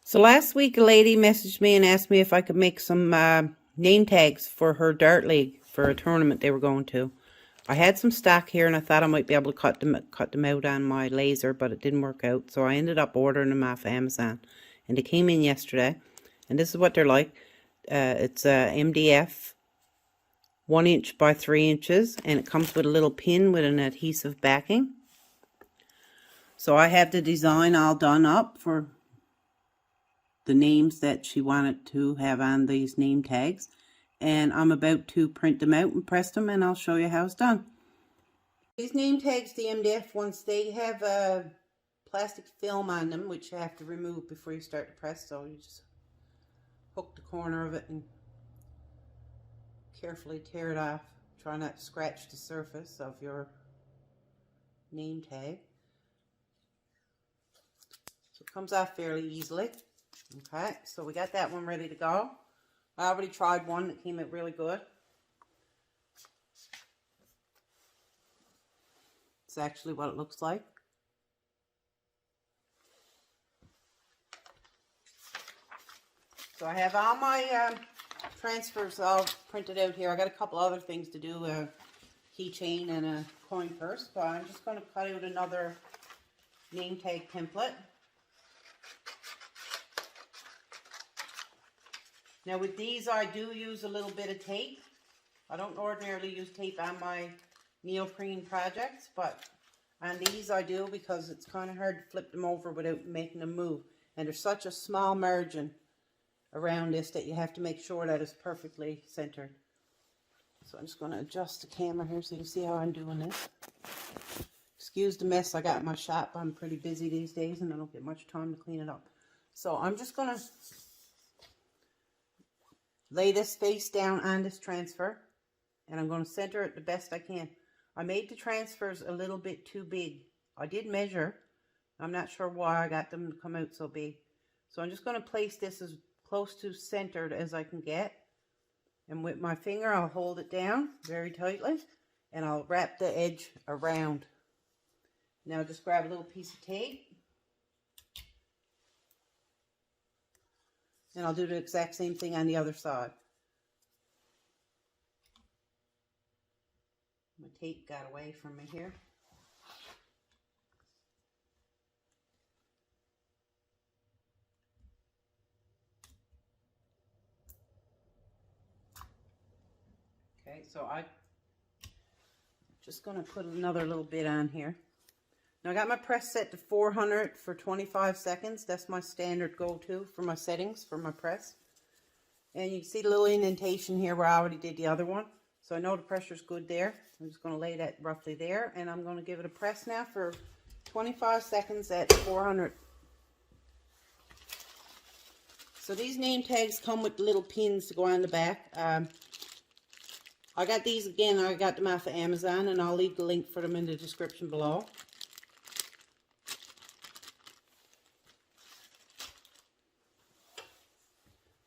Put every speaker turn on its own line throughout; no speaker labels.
So last week a lady messaged me and asked me if I could make some name tags for her dart league for a tournament they were going to. I had some stock here and I thought I might be able to cut them out on my laser, but it didn't work out. So I ended up ordering them off Amazon, and they came in yesterday. And this is what they're like. It's MDF, 1 inch by 3 inches, and it comes with a little pin with an adhesive backing. So I have the design all done up for the names that she wanted to have on these name tags, and I'm about to print them out and press them, and I'll show you how it's done. These name tags, the MDF ones, they have a plastic film on them which you have to remove before you start to press. So you just hook the corner of it and carefully tear it off. Try not to scratch the surface of your name tag. So it comes off fairly easily. Okay, so we got that one ready to go. I already tried one that came out really good. It's actually what it looks like. So I have all my transfers all printed out here. I got a couple other things to do, a keychain and a coin purse, but I'm just going to cut out another name tag template. Now with these I do use a little bit of tape. I don't ordinarily use tape on my neoprene projects, but on these I do because it's kind of hard to flip them over without making them move. And there's such a small margin around this that you have to make sure that it's perfectly centered. So I'm just going to adjust the camera here so you can see how I'm doing this. Excuse the mess I got in my shop. I'm pretty busy these days and I don't get much time to clean it up. So I'm just going to lay this face down on this transfer, and I'm going to center it the best I can. I made the transfers a little bit too big. I did measure. I'm not sure why I got them to come out so big. So I'm just going to place this as close to centered as I can get. And with my finger, I'll hold it down very tightly, and I'll wrap the edge around. Now just grab a little piece of tape. And I'll do the exact same thing on the other side. My tape got away from me here. Okay, so I'm just going to put another little bit on here. Now I got my press set to 400 for 25 seconds. That's my standard go-to for my settings for my press. And you can see the little indentation here where I already did the other one. So I know the pressure's good there. I'm just going to lay that roughly there. And I'm going to give it a press now for 25 seconds at 400. So these name tags come with little pins to go on the back. I got these again. I got them off of Amazon, and I'll leave the link for them in the description below.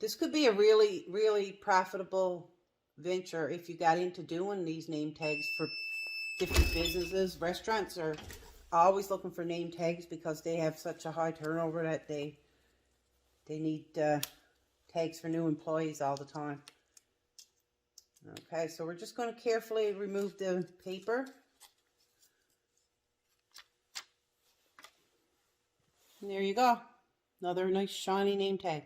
This could be a really, really profitable venture if you got into doing these name tags for different businesses. Restaurants are always looking for name tags because they have such a high turnover that they need tags for new employees all the time. Okay, so we're just going to carefully remove the paper. And there you go. Another nice shiny name tag.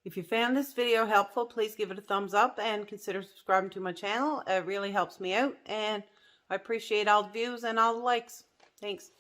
If you found this video helpful, please give it a thumbs up and consider subscribing to my channel. It really helps me out, and I appreciate all the views and all the likes. Thanks.